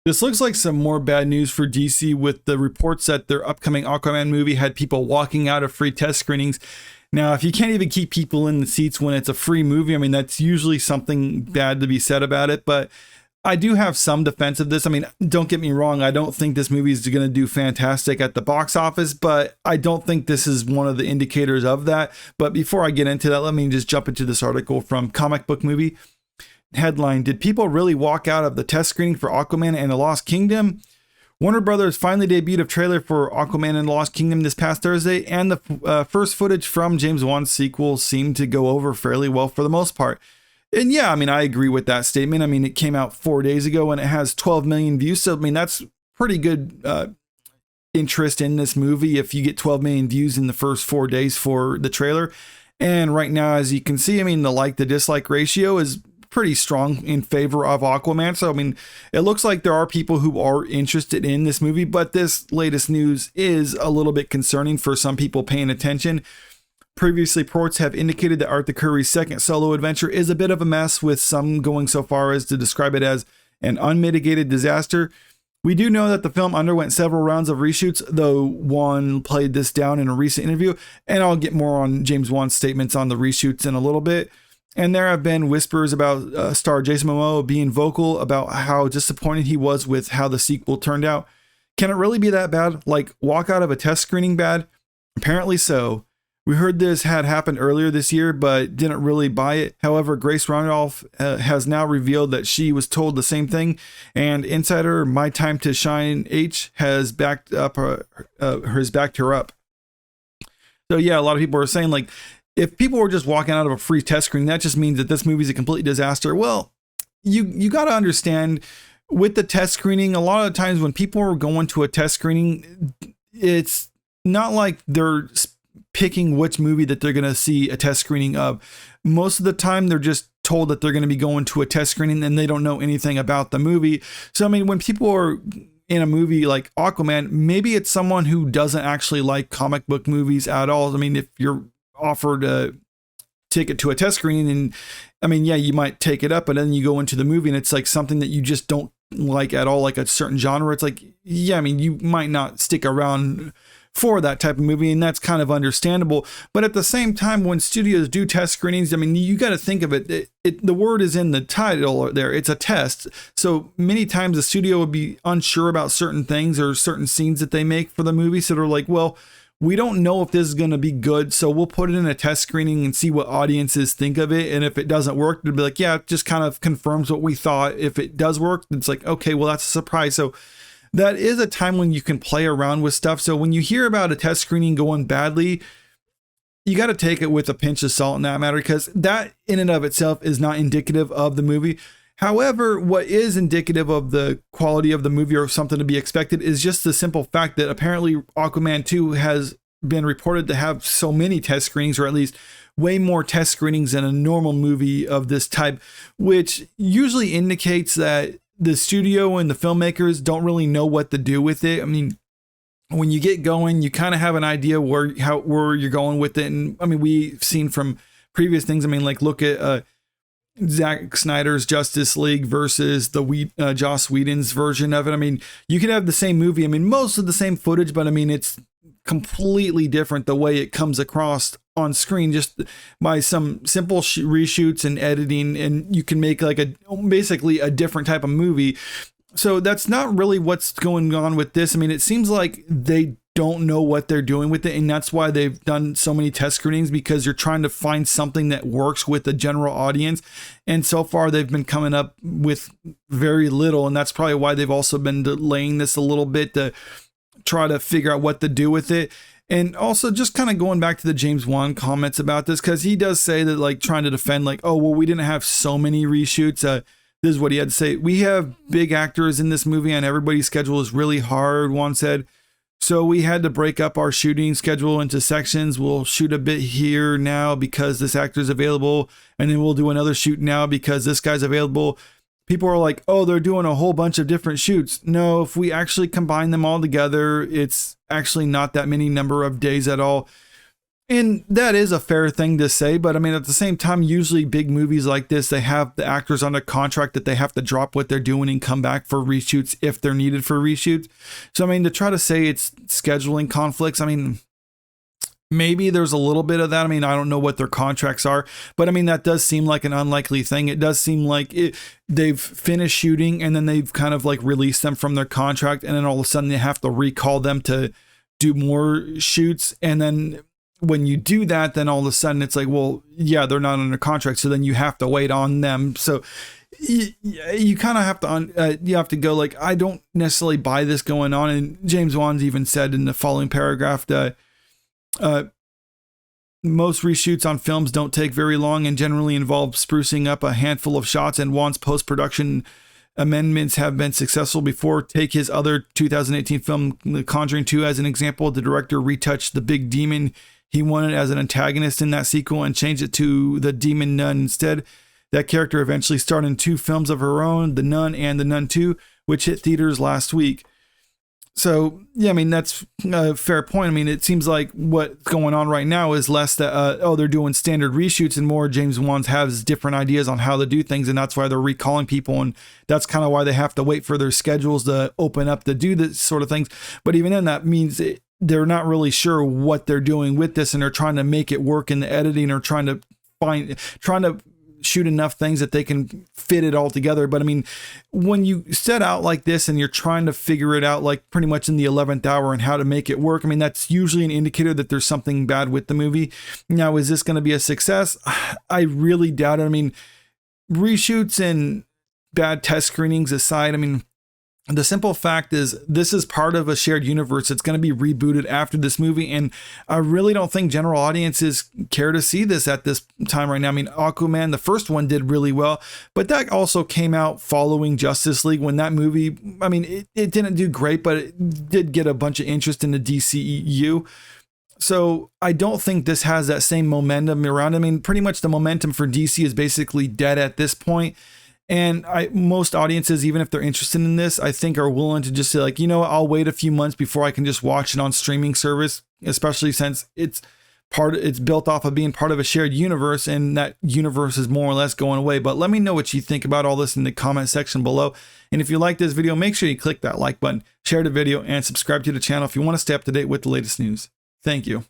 This looks like some more bad news for DC with the reports that their upcoming Aquaman movie had people walking out of free test screenings. Now, if you can't even keep people in the seats when it's a free movie, I mean, that's usually something bad to be said about it. But I do have some defense of this. I mean, don't get me wrong. I don't think this movie is going to do fantastic at the box office, but I don't think this is one of the indicators of that. But before I get into that, let me just jump into this article from Comic Book Movie. Headline: Did people really walk out of the test screening for Aquaman and the Lost Kingdom? Warner Brothers finally debuted a trailer for Aquaman and the Lost Kingdom this past Thursday, and the first footage from James Wan's sequel seemed to go over fairly well for the most part. And yeah, I mean, I agree with that statement. I mean, it came out 4 days ago and it has 12 million views. So, I mean, that's pretty good interest in this movie if you get 12 million views in the first 4 days for the trailer. And right now, as you can see, I mean, the like to dislike ratio is pretty strong in favor of Aquaman. So, I mean, it looks like there are people who are interested in this movie, but this latest news is a little bit concerning for some people paying attention. Previously, reports have indicated that Arthur Curry's second solo adventure is a bit of a mess, with some going so far as to describe it as an unmitigated disaster. We do know that the film underwent several rounds of reshoots, though Wan played this down in a recent interview, and I'll get more on James Wan's statements on the reshoots in a little bit. And there have been whispers about star Jason Momoa being vocal about how disappointed he was with how the sequel turned out. Can it really be that bad? Like, walk out of a test screening bad? Apparently so. We heard this had happened earlier this year, but didn't really buy it. However, Grace Randolph has now revealed that she was told the same thing, and insider My Time to Shine H has backed her up. So yeah, a lot of people are saying, like, if people were just walking out of a free test screen, that just means that this movie is a complete disaster. Well, you got to understand, with the test screening, a lot of times when people are going to a test screening, it's not like they're picking which movie that they're going to see a test screening of. Most of the time, they're just told that they're going to be going to a test screening and they don't know anything about the movie. So, I mean, when people are in a movie like Aquaman, maybe it's someone who doesn't actually like comic book movies at all. I mean, if you're offered a ticket to a test screening, and I mean, yeah, you might take it up, but then you go into the movie and it's like something that you just don't like at all, like a certain genre. It's like, yeah, I mean, you might not stick around for that type of movie, and that's kind of understandable. But at the same time, when studios do test screenings, I mean, you got to think of it. The word is in the title there. It's a test. So many times the studio would be unsure about certain things or certain scenes that they make for the movie. So they're like, well, we don't know if this is going to be good, so we'll put it in a test screening and see what audiences think of it. And if it doesn't work, they'll be like, yeah, it just kind of confirms what we thought. If it does work, it's like, okay, well, that's a surprise. So that is a time when you can play around with stuff. So when you hear about a test screening going badly, you got to take it with a pinch of salt in that matter, because that in and of itself is not indicative of the movie. However, what is indicative of the quality of the movie or something to be expected is just the simple fact that apparently Aquaman 2 has been reported to have so many test screenings, or at least way more test screenings than a normal movie of this type, which usually indicates that the studio and the filmmakers don't really know what to do with it. I mean, when you get going, you kind of have an idea where you're going with it. And I mean, we've seen from previous things. I mean, like, look at Zack Snyder's Justice League versus the Joss Whedon's version of it. I mean, you could have the same movie. I mean, most of the same footage, but I mean, it's completely different the way it comes across on screen just by some simple reshoots and editing, and you can make like basically a different type of movie. So that's not really what's going on with this. I mean, it seems like they don't know what they're doing with it, and that's why they've done so many test screenings, because you're trying to find something that works with the general audience. And so far they've been coming up with very little, and that's probably why they've also been delaying this a little bit to try to figure out what to do with it. And also just kind of going back to the James Wan comments about this, because he does say that, like, trying to defend, like, oh, well, we didn't have so many reshoots. This is what he had to say. We have big actors in this movie and everybody's schedule is really hard, Wan said. So we had to break up our shooting schedule into sections. We'll shoot a bit here now because this actor's available, and then we'll do another shoot now because this guy's available. People are like, oh, they're doing a whole bunch of different shoots. No, if we actually combine them all together, it's actually not that many number of days at all. And that is a fair thing to say, but I mean, at the same time, usually big movies like this, they have the actors under contract that they have to drop what they're doing and come back for reshoots if they're needed for reshoots. So, I mean, to try to say it's scheduling conflicts, I mean, maybe there's a little bit of that. I mean, I don't know what their contracts are, but I mean, that does seem like an unlikely thing. It does seem like they've finished shooting and then they've kind of like released them from their contract, and then all of a sudden they have to recall them to do more shoots. And then when you do that, then all of a sudden it's like, well, yeah, they're not under contract, so then you have to wait on them. So you kind of have to you have to go like, I don't necessarily buy this going on. And James Wan's even said in the following paragraph that most reshoots on films don't take very long and generally involve sprucing up a handful of shots, and Wan's post-production amendments have been successful before. Take his other 2018 film, The Conjuring 2, as an example. The director retouched the big demon he wanted as an antagonist in that sequel and changed it to the demon nun instead. That character eventually starred in 2 films of her own, The Nun and The Nun 2, which hit theaters last week. So, yeah, I mean, that's a fair point. I mean, it seems like what's going on right now is less that, they're doing standard reshoots, and more James Wan has different ideas on how to do things, and that's why they're recalling people, and that's kind of why they have to wait for their schedules to open up to do this sort of things. But even then, that means they're not really sure what they're doing with this, and they're trying to make it work in the editing, or trying to shoot enough things that they can fit it all together. But I mean, when you set out like this and you're trying to figure it out like pretty much in the 11th hour and how to make it work, I mean, that's usually an indicator that there's something bad with the movie. Now, is this going to be a success? I really doubt it. I mean, reshoots and bad test screenings aside, I mean, the simple fact is this is part of a shared universe. It's going to be rebooted after this movie, and I really don't think general audiences care to see this at this time right now. I mean, Aquaman, the first one, did really well, but that also came out following Justice League, when that movie, I mean, it didn't do great, but it did get a bunch of interest in the dceu. So I don't think this has that same momentum around. I mean, pretty much the momentum for DC is basically dead at this point. And most audiences, even if they're interested in this, I think are willing to just say like, you know, I'll wait a few months before I can just watch it on streaming service, especially since it's built off of being part of a shared universe, and that universe is more or less going away. But let me know what you think about all this in the comment section below. And if you like this video, make sure you click that like button, share the video, and subscribe to the channel if you want to stay up to date with the latest news. Thank you.